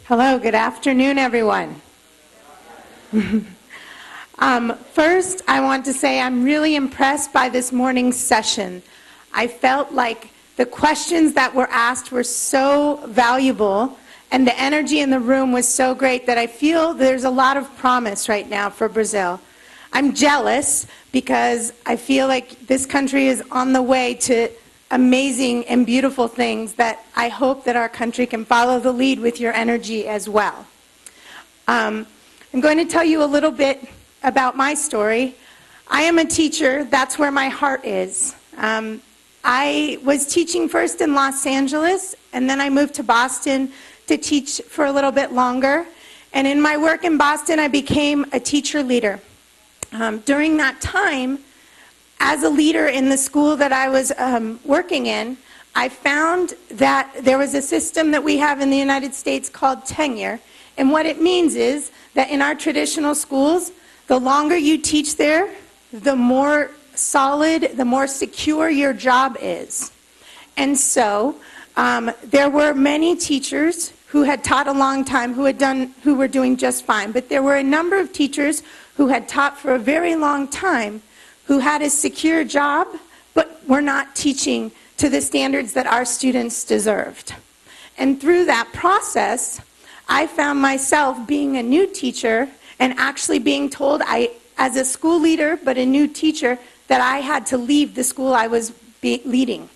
Hello, good afternoon, everyone. First, I want to say I'm really impressed by this morning's session. I felt like the questions that were asked were so valuable, and the energy in the room was so great that I feel there's a lot of promise right now for Brazil. I'm jealous because I feel like this country is on the way to amazing and beautiful things that I hope that our country can follow the lead with your energy as well. I'm going to tell you a little bit about my story. I am a teacher. That's where my heart is. I was teaching first in Los Angeles, and then I moved to Boston to teach for a little bit longer. And in my work in Boston, I became a teacher leader. During that time, as a leader in the school that I was working in, I found that there was a system that we have in the United States called tenure. And what it means is that in our traditional schools, the longer you teach there, the more solid, the more secure your job is. And so there were many teachers who had taught a long time who were doing just fine. But there were a number of teachers who had taught for a very long time who had a secure job, but were not teaching to the standards that our students deserved. And through that process, I found myself being a new teacher and actually being told, as a school leader, but a new teacher, that I had to leave the school I was leading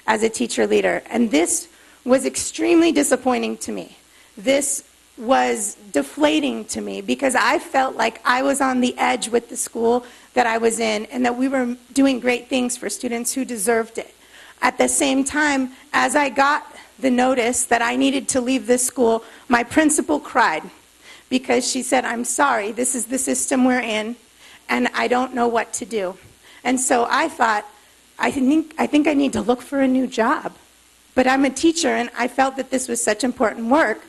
as a teacher leader. And this was extremely disappointing to me. This was deflating to me because I felt like I was on the edge with the school that I was in and that we were doing great things for students who deserved it. At the same time, as I got the notice that I needed to leave this school, my principal cried because she said, "I'm sorry, this is the system we're in and I don't know what to do." And so I thought, I think I need to look for a new job. But I'm a teacher and I felt that this was such important work.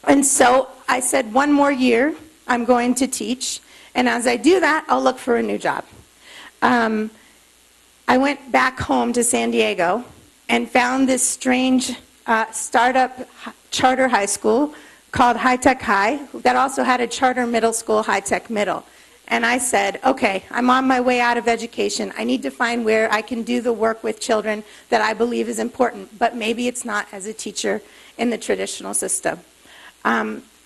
And so I said, one more year, I'm going to teach. And as I do that, I'll look for a new job. I went back home to San Diego and found this strange startup charter high school called High Tech High that also had a charter middle school, High Tech Middle. And I said, okay, I'm on my way out of education. I need to find where I can do the work with children that I believe is important, but maybe it's not as a teacher in the traditional system.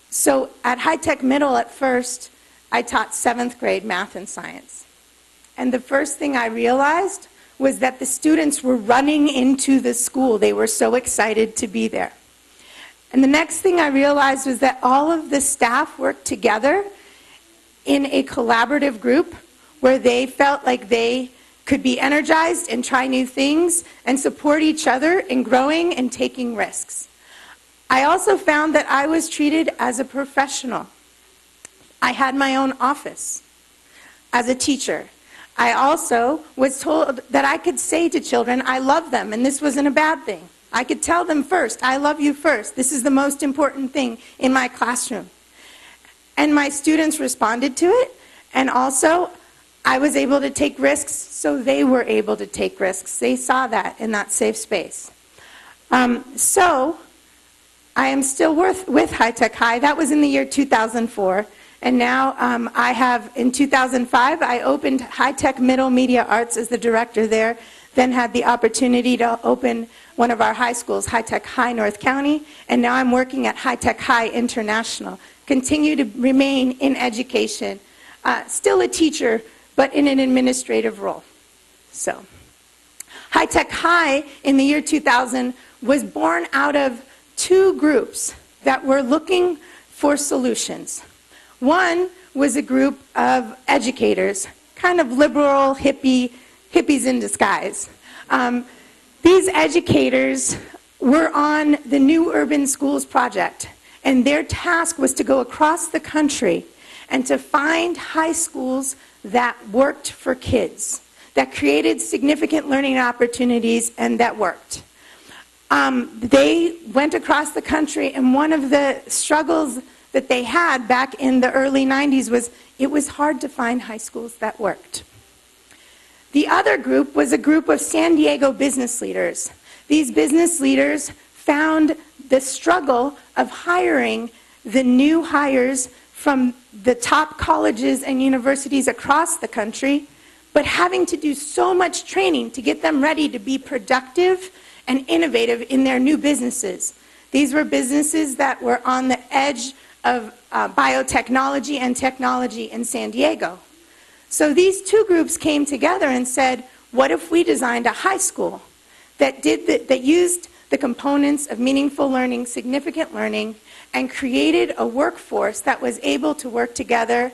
So at High Tech Middle at first, I taught 7th grade math and science. And the first thing I realized was that the students were running into the school. They were so excited to be there. And the next thing I realized was that all of the staff worked together in a collaborative group where they felt like they could be energized and try new things and support each other in growing and taking risks. I also found that I was treated as a professional. I had my own office as a teacher. I also was told that I could say to children, I love them, and this wasn't a bad thing. I could tell them first, I love you first. This is the most important thing in my classroom. And my students responded to it, and also I was able to take risks, so they were able to take risks. They saw that in that safe space. So I am still with High Tech High. That was in the year 2004. And now I have, in 2005, I opened High Tech Middle Media Arts as the director there, then had the opportunity to open one of our high schools, High Tech High North County, and now I'm working at High Tech High International. Continue to remain in education, still a teacher, but in an administrative role. So, High Tech High in the year 2000 was born out of two groups that were looking for solutions. One was a group of educators, kind of liberal, hippies in disguise. These educators were on the New Urban Schools Project, and their task was to go across the country and to find high schools that worked for kids, that created significant learning opportunities and that worked. They went across the country, and one of the struggles that they had back in the early 90s was it was hard to find high schools that worked. The other group was a group of San Diego business leaders. These business leaders found the struggle of hiring the new hires from the top colleges and universities across the country, but having to do so much training to get them ready to be productive and innovative in their new businesses. These were businesses that were on the edge of biotechnology and technology in San Diego. So these two groups came together and said, what if we designed a high school that used the components of meaningful learning, significant learning, and created a workforce that was able to work together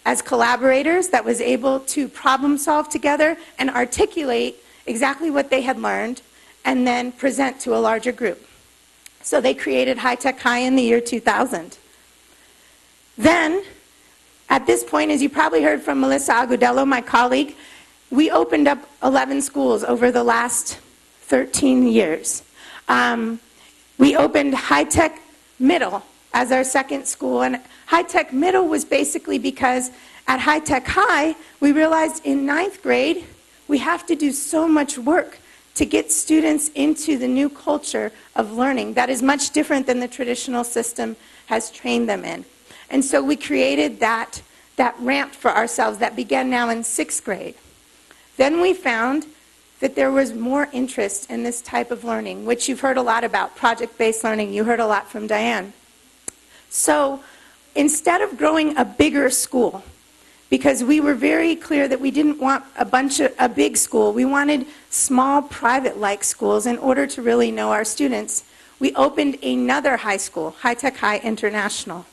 as collaborators, that was able to problem solve together and articulate exactly what they had learned and then present to a larger group. So they created High Tech High in the year 2000. Then, at this point, as you probably heard from Melissa Agudelo, my colleague, we opened up 11 schools over the last 13 years. We opened High Tech Middle as our second school, and High Tech Middle was basically because at High Tech High, we realized in 9th grade, we have to do so much work to get students into the new culture of learning that is much different than the traditional system has trained them in. And so we created that ramp for ourselves that began now in 6th grade. Then we found that there was more interest in this type of learning, which you've heard a lot about, project-based learning. You heard a lot from Diane. So instead of growing a bigger school, because we were very clear that we didn't want a big school, we wanted small private-like schools in order to really know our students, we opened another high school, High Tech High International.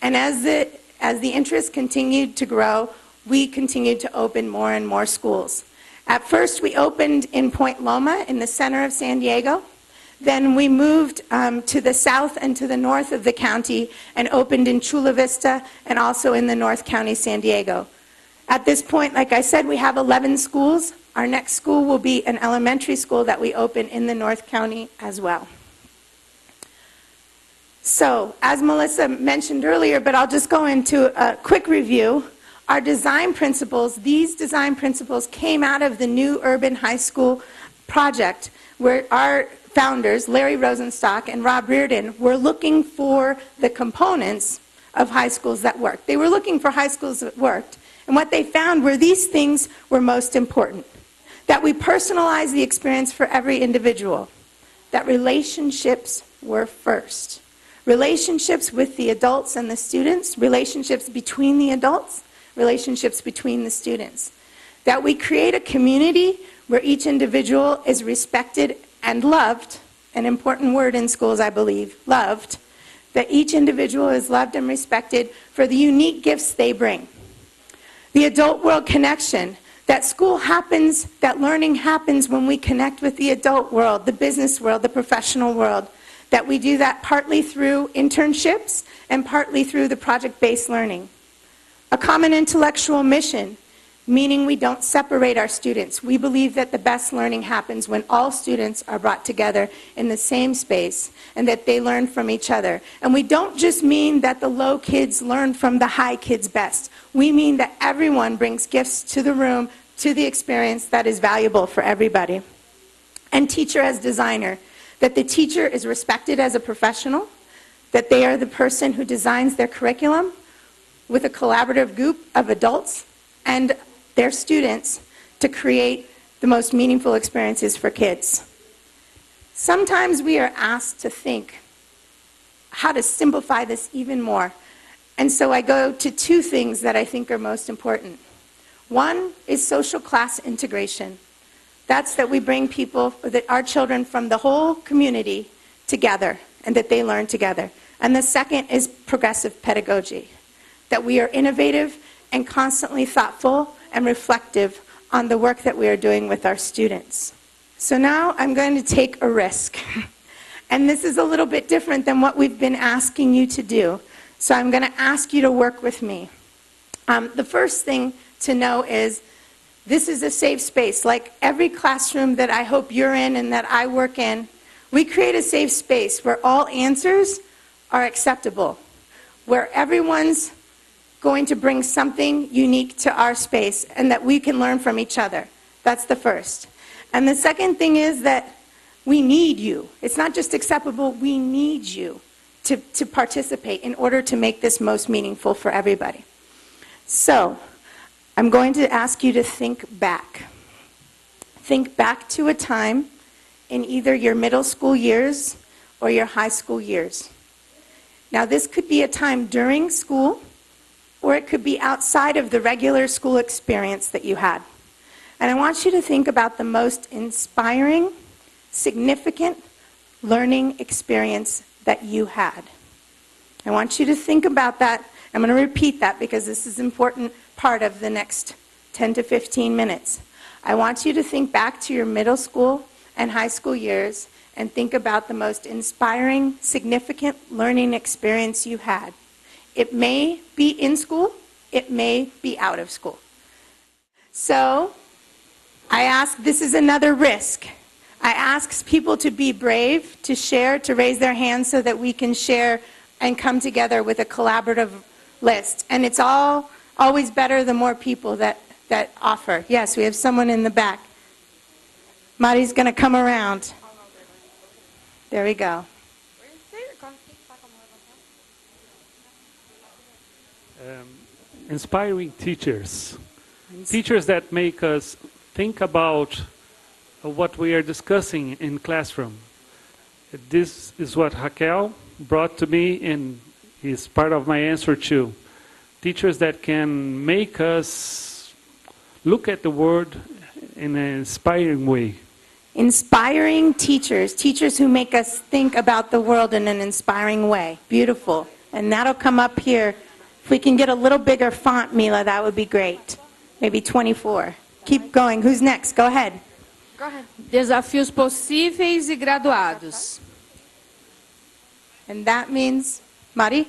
And as the interest continued to grow, we continued to open more and more schools. At first, we opened in Point Loma in the center of San Diego. Then we moved to the south and to the north of the county and opened in Chula Vista and also in the North County, San Diego. At this point, like I said, we have 11 schools. Our next school will be an elementary school that we open in the North County as well. So, as Melissa mentioned earlier, but I'll just go into a quick review, our design principles, these design principles came out of the new urban high school project where our founders, Larry Rosenstock and Rob Reardon, were looking for the components of high schools that worked. They were looking for high schools that worked. And what they found were these things were most important. That we personalize the experience for every individual. That relationships were first. Relationships with the adults and the students, relationships between the adults, relationships between the students. That we create a community where each individual is respected and loved, an important word in schools, I believe, loved. That each individual is loved and respected for the unique gifts they bring. The adult world connection, that school happens, that learning happens when we connect with the adult world, the business world, the professional world. That we do that partly through internships and partly through the project-based learning. A common intellectual mission, meaning we don't separate our students. We believe that the best learning happens when all students are brought together in the same space and that they learn from each other. And we don't just mean that the low kids learn from the high kids best. We mean that everyone brings gifts to the room, to the experience that is valuable for everybody. And teacher as designer, that the teacher is respected as a professional, that they are the person who designs their curriculum with a collaborative group of adults and their students to create the most meaningful experiences for kids. Sometimes we are asked to think how to simplify this even more. And so I go to two things that I think are most important. One is social class integration. That's that we bring people, that our children from the whole community together and that they learn together. And the second is progressive pedagogy. That we are innovative and constantly thoughtful and reflective on the work that we are doing with our students. So now I'm going to take a risk. And this is a little bit different than what we've been asking you to do. So I'm going to ask you to work with me. The first thing to know is this is a safe space. Like every classroom that I hope you're in and that I work in, we create a safe space where all answers are acceptable, where everyone's going to bring something unique to our space and that we can learn from each other. That's the first. And the second thing is that We need you. It's not just acceptable, we need you to participate in order to make this most meaningful for everybody. So, I'm going to ask you to think back. Think back to a time in either your middle school years or your high school years. Now, this could be a time during school, or it could be outside of the regular school experience that you had. And I want you to think about the most inspiring, significant learning experience that you had. I want you to think about that. I'm going to repeat that because this is an important part of the next 10 to 15 minutes. I want you to think back to your middle school and high school years and think about the most inspiring, significant learning experience you had. It may be in school, it may be out of school. So, I ask, this is another risk. I ask people to be brave, to share, to raise their hands so that we can share and come together with a collaborative list. And it's always better the more people that offer. Yes, we have someone in the back. Mari's going to come around. There we go. Inspiring teachers. Teachers that make us think about what we are discussing in classroom. This is what Raquel brought to me and is part of my answer too. Teachers that can make us look at the world in an inspiring way. Inspiring teachers. Teachers who make us think about the world in an inspiring way. Beautiful. And that'll come up here. If we can get a little bigger font, Mila, that would be great. Maybe 24. Keep going. Who's next? Go ahead. Go ahead. Desafios possíveis e graduados. And that means, Mari?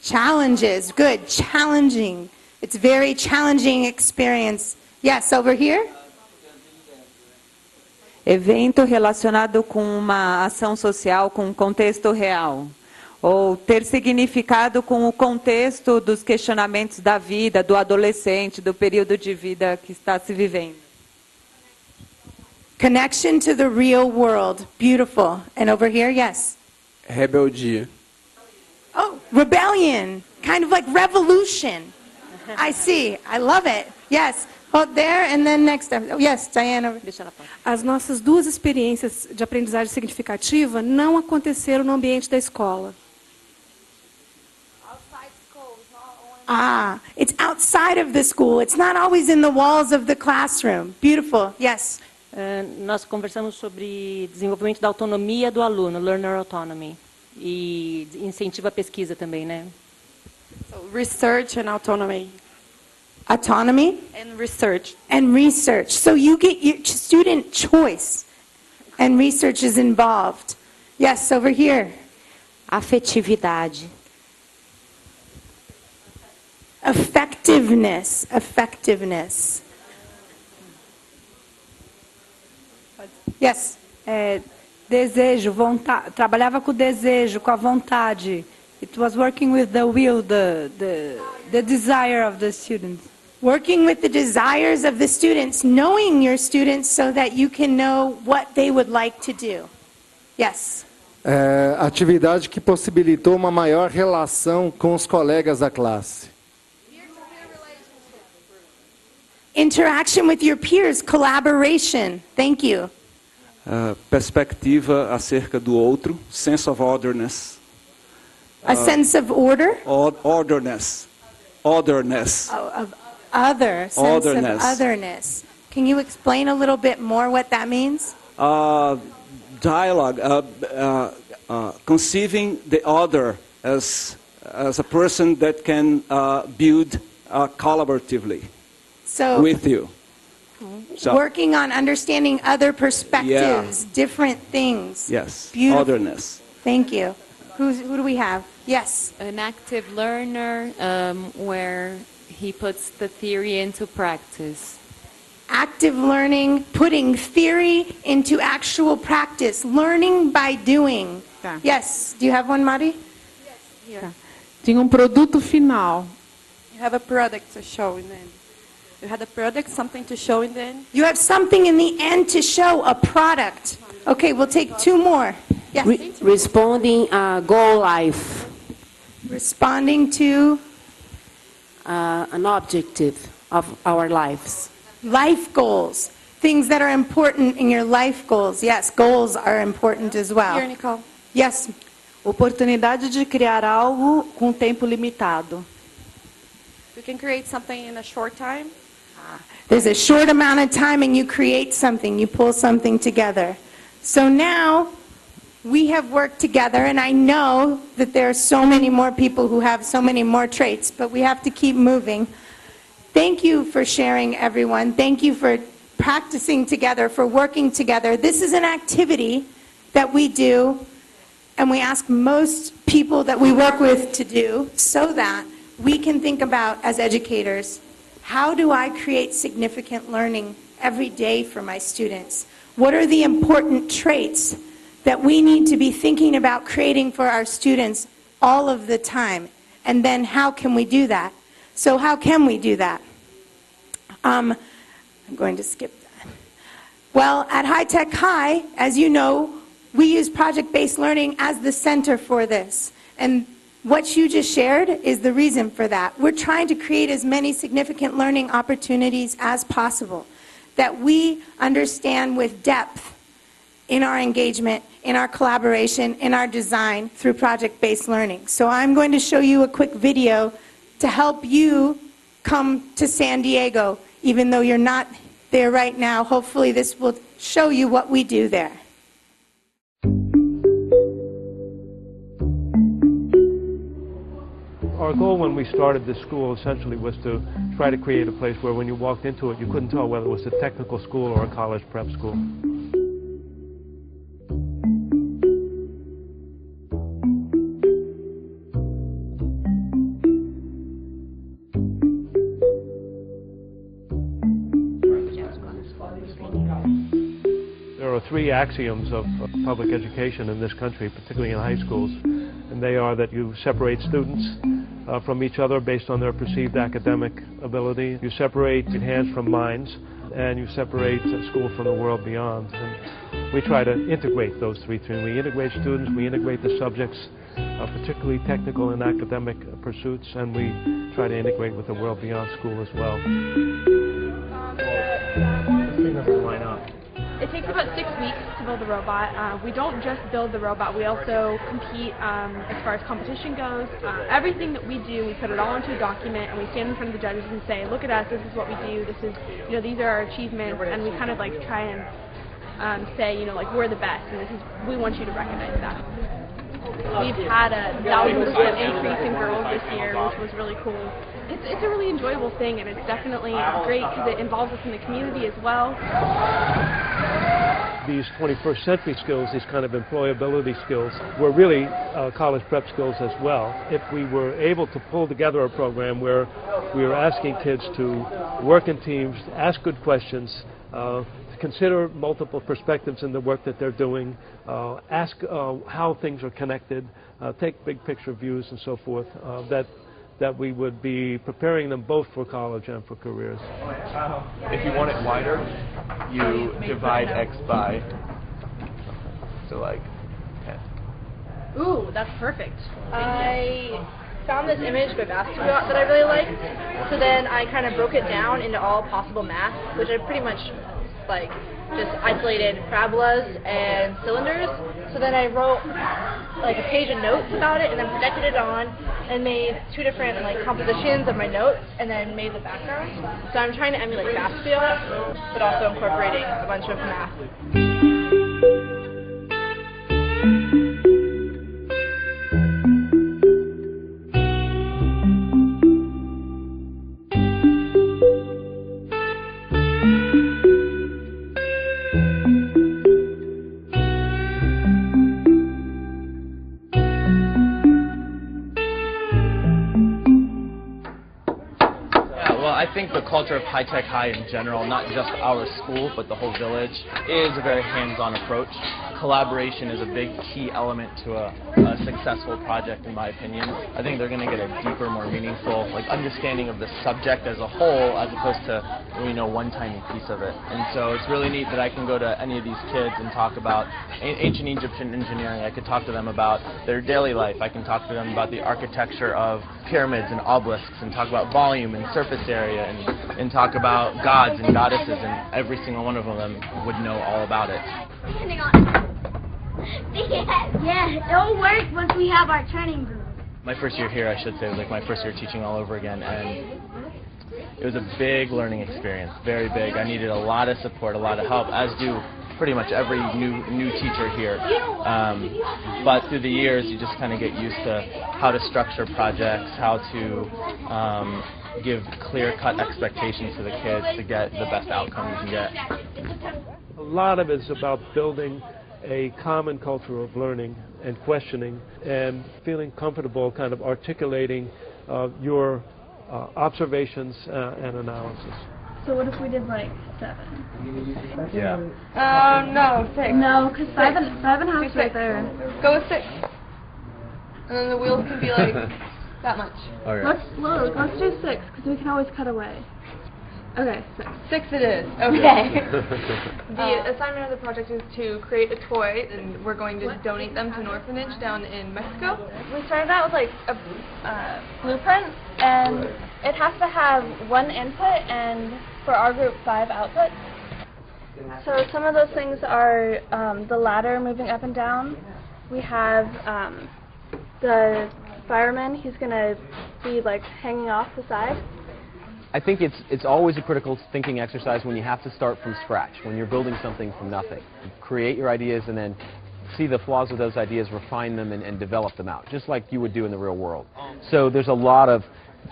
Challenges. Good. Challenging. It's a very challenging experience. Yes, over here? Evento relacionado com uma ação social com contexto real. Ou ter significado com o contexto dos questionamentos da vida, do adolescente, do período de vida que está se vivendo. Connection to the real world. Beautiful. And over here, yes? Rebeldia. Oh, rebellion. Kind of like revolution. I see. I love it. Yes. Oh, there and then next. Oh, yes, Diane. As nossas duas experiências de aprendizagem significativa não aconteceram no ambiente da escola. Ah, it's outside of the school. It's not always in the walls of the classroom. Beautiful. Yes. Nós conversamos sobre desenvolvimento da autonomia do aluno, learner autonomy, e incentiva a pesquisa também, né? So, research and autonomy. Autonomy? And research. And research. So you get your student choice. And research is involved. Yes, over here. Afetividade. Effectiveness. Effectiveness. Yes. Desejo, vontade. Trabalhava com o desejo, com a vontade. It was working with the will, the desire of the students. Working with the desires of the students, knowing your students so that you can know what they would like to do. Yes. Atividade que possibilitou uma maior relação com os colegas da classe. Interaction with your peers, collaboration. Thank you. Perspectiva acerca do outro, sense of otherness. A sense of order? Otherness. Otherness. Oh, of other. Sense Otherness. of otherness. Can you explain a little bit more what that means? Dialogue, conceiving the other as a person that can build collaboratively with you. So, working on understanding other perspectives, different things. Yes, beautiful. otherness. Thank you. Who do we have? Yes. An active learner where he puts the theory into practice. Active learning, putting theory into actual practice, learning by doing. Tá. Yes. Do you have one, Mari? Yes. Tá. Tinha produto final. You have a product to show in the end. You had a product, something to show in the end? You have something in the end to show, a product. Okay, we'll take two more. Yes. Responding goal life. Responding to an objective of our lives. life goals. Things that are important in your life goals. Yes, goals are important as well. Here, Nicole. Yes. Oportunidade de criar algo com tempo limitado. We can create something in a short time. There's a short amount of time and you create something, you pull something together. So now we have worked together, and I know that there are so many more people who have so many more traits, but we have to keep moving. Thank you for sharing, everyone. Thank you for practicing together, for working together. This is an activity that we do, and we ask most people that we work with to do, so that we can think about, as educators, how do I create significant learning every day for my students? What are the important traits that we need to be thinking about creating for our students all of the time? And then how can we do that? So how can we do that? I'm going to skip that. Well, at High Tech High, as you know, we use project-based learning as the center for this. And what you just shared is the reason for that. We're trying to create as many significant learning opportunities as possible, that we understand with depth in our engagement, in our collaboration, in our design through project-based learning. So I'm going to show you a quick video to help you come to San Diego, even though you're not there right now. Hopefully this will show you what we do there. Our goal when we started this school essentially was to try to create a place where when you walked into it, you couldn't tell whether it was a technical school or a college prep school. There are three axioms of public education in this country, particularly in high schools, and they are that you separate students from each other based on their perceived academic ability. You separate hands from minds, and you separate school from the world beyond. And we try to integrate those three things. We integrate students, we integrate the subjects, particularly technical and academic pursuits, and we try to integrate with the world beyond school as well. Line up. It takes about 6 weeks to build the robot. We don't just build the robot, we also compete as far as competition goes. Everything that we do, we put it all into a document and we stand in front of the judges and say, look at us, this is what we do, this is, you know, these are our achievements, and we kind of like try and say, you know, like we're the best, and this is, we want you to recognize that. We've had a 1,000% increase in girls this year, which was really cool. It's a really enjoyable thing, and it's definitely great because it involves us in the community as well. These 21st century skills, these kind of employability skills, were really college prep skills as well. If we were able to pull together a program where we were asking kids to work in teams, ask good questions, to consider multiple perspectives in the work that they're doing, ask how things are connected, take big picture views and so forth, that we would be preparing them both for college and for careers. If you want it wider, you divide X by, so like 10. Ooh, that's perfect. I found this image by basketball that I really liked, so then I kind of broke it down into all possible math, which I pretty much like just isolated parabolas and cylinders. So then I wrote like a page of notes about it and then projected it on and made two different like compositions of my notes and then made the background. So I'm trying to emulate basketball, but also incorporating a bunch of math. I think the culture of High Tech High in general, not just our school, but the whole village, is a very hands-on approach. collaboration is a big key element to a successful project, in my opinion. I think they're going to get a deeper, more meaningful understanding of the subject as a whole, as opposed to one tiny piece of it. And so it's really neat that I can go to any of these kids and talk about ancient Egyptian engineering. I could talk to them about their daily life. I can talk to them about the architecture of pyramids and obelisks, and talk about volume and surface area, and talk about gods and goddesses, and every single one of them would know all about it. Yeah, it'll work once we have our training group. My first year here, I should say, was like my first year teaching all over again, and it was a big learning experience, very big. I needed a lot of support, a lot of help, as do pretty much every new teacher here. But through the years, you just kind of get used to how to structure projects, how to give clear-cut expectations to the kids to get the best outcome you can get. A lot of it is about building a common culture of learning and questioning and feeling comfortable kind of articulating your observations and analysis. So what if we did like 7? Yeah. No, 6. No, because 5 and a half is right there. Go with 6. And then the wheels can be like that much. Okay. Let's do 6, because we can always cut away. Okay, 6. 6 it is. Okay. The assignment of the project is to create a toy, and we're going to donate them to an orphanage down in Mexico. We started out with like a blueprint, and it has to have 1 input, and for our group 5 outputs. So some of those things are the ladder moving up and down. We have the fireman. He's going to be like hanging off the side. I think it's always a critical thinking exercise when you have to start from scratch, when you're building something from nothing. Create your ideas and then see the flaws of those ideas, refine them, and develop them out, just like you would do in the real world. So there's a lot of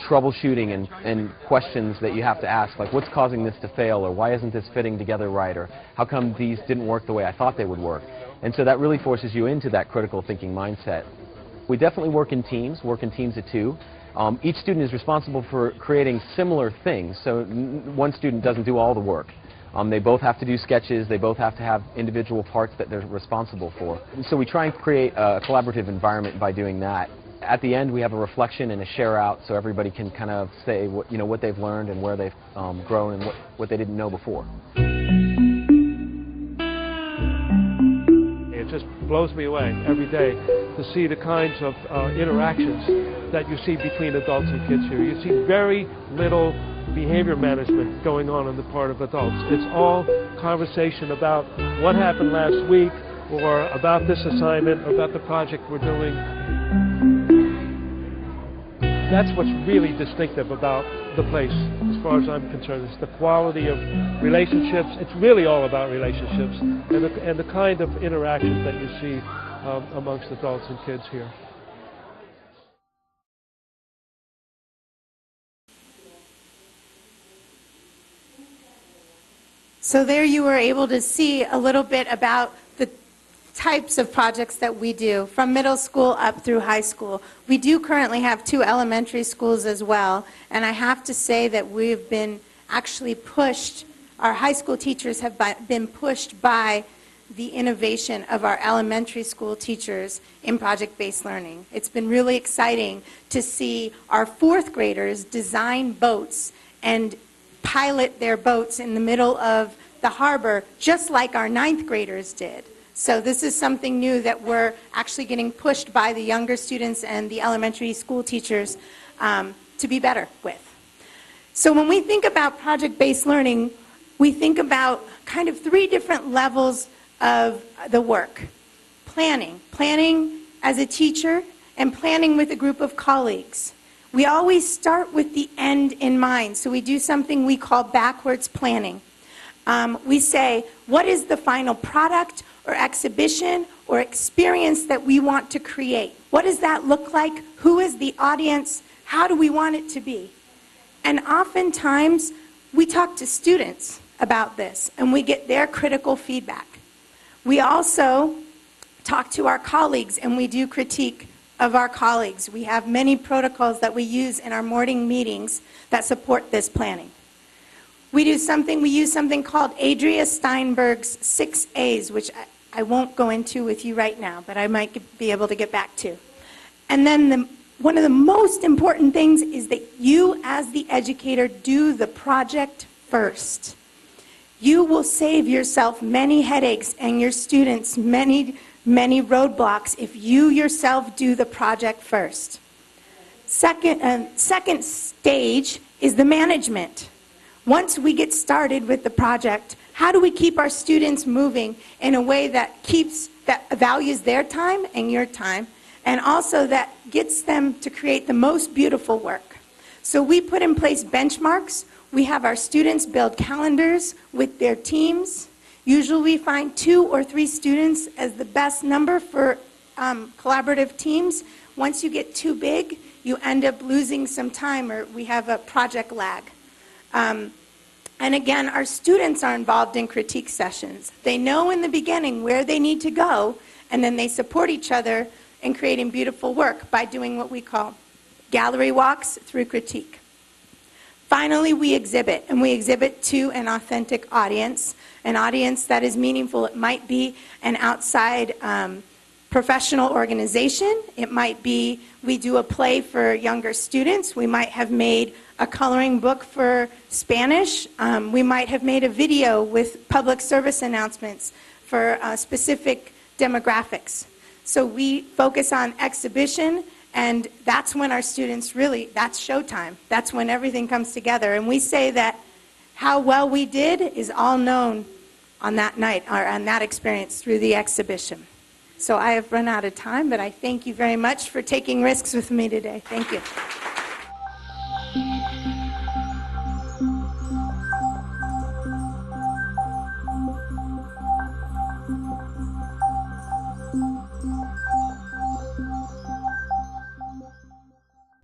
troubleshooting and questions that you have to ask, like what's causing this to fail, or why isn't this fitting together right, or how come these didn't work the way I thought they would work. And so that really forces you into that critical thinking mindset. We definitely work in teams of 2. Each student is responsible for creating similar things, so one student doesn't do all the work. They both have to do sketches, they both have to have individual parts that they're responsible for. So we try and create a collaborative environment by doing that. At the end, we have a reflection and a share out, so everybody can kind of say what they've learned and where they've grown and what they didn't know before. It just blows me away every day to see the kinds of interactions that you see between adults and kids here. You see very little behavior management going on the part of adults. It's all conversation about what happened last week, or about this assignment, or about the project we're doing. That's what's really distinctive about the place, as far as I'm concerned. It's the quality of relationships. It's really all about relationships and the kind of interactions that you see amongst adults and kids here. So there you were able to see a little bit about the types of projects that we do from middle school up through high school. We do currently have 2 elementary schools as well, and I have to say that we've been actually pushed, our high school teachers have been pushed by the innovation of our elementary school teachers in project-based learning. It's been really exciting to see our 4th graders design boats and pilot their boats in the middle of the harbor just like our 9th graders did. So this is something new that we're actually getting pushed by the younger students and the elementary school teachers to be better with. So when we think about project-based learning, we think about kind of 3 different levels of the work. Planning as a teacher, and planning with a group of colleagues. We always start with the end in mind, so we do something we call backwards planning. We say, what is the final product or exhibition or experience that we want to create? What does that look like? Who is the audience? How do we want it to be? And oftentimes, we talk to students about this, and we get their critical feedback. We also talk to our colleagues, and we do critique of our colleagues. We have many protocols that we use in our morning meetings that support this planning. We use something called Adria Steinberg's 6 A's, which I won't go into with you right now, but I might be able to get back to. And then one of the most important things is that you, as the educator, do the project first. You will save yourself many headaches and your students many roadblocks if you yourself do the project first. Second stage is the management. Once we get started with the project, how do we keep our students moving in a way that values their time and your time, and also that gets them to create the most beautiful work? So we put in place benchmarks. We have our students build calendars with their teams. Usually we find 2 or 3 students as the best number for collaborative teams. Once you get too big, you end up losing some time, or we have a project lag. And again, our students are involved in critique sessions. They know in the beginning where they need to go, and then they support each other in creating beautiful work by doing what we call gallery walks through critique. Finally, we exhibit, and we exhibit to an authentic audience, an audience that is meaningful. It might be an outside professional organization. It might be we do a play for younger students. We might have made a coloring book for Spanish. We might have made a video with public service announcements for specific demographics. So we focus on exhibition, and that's when our students really, that's showtime. That's when everything comes together. And we say that how well we did is all known on that night, or on that experience through the exhibition. So I have run out of time, but I thank you very much for taking risks with me today. Thank you.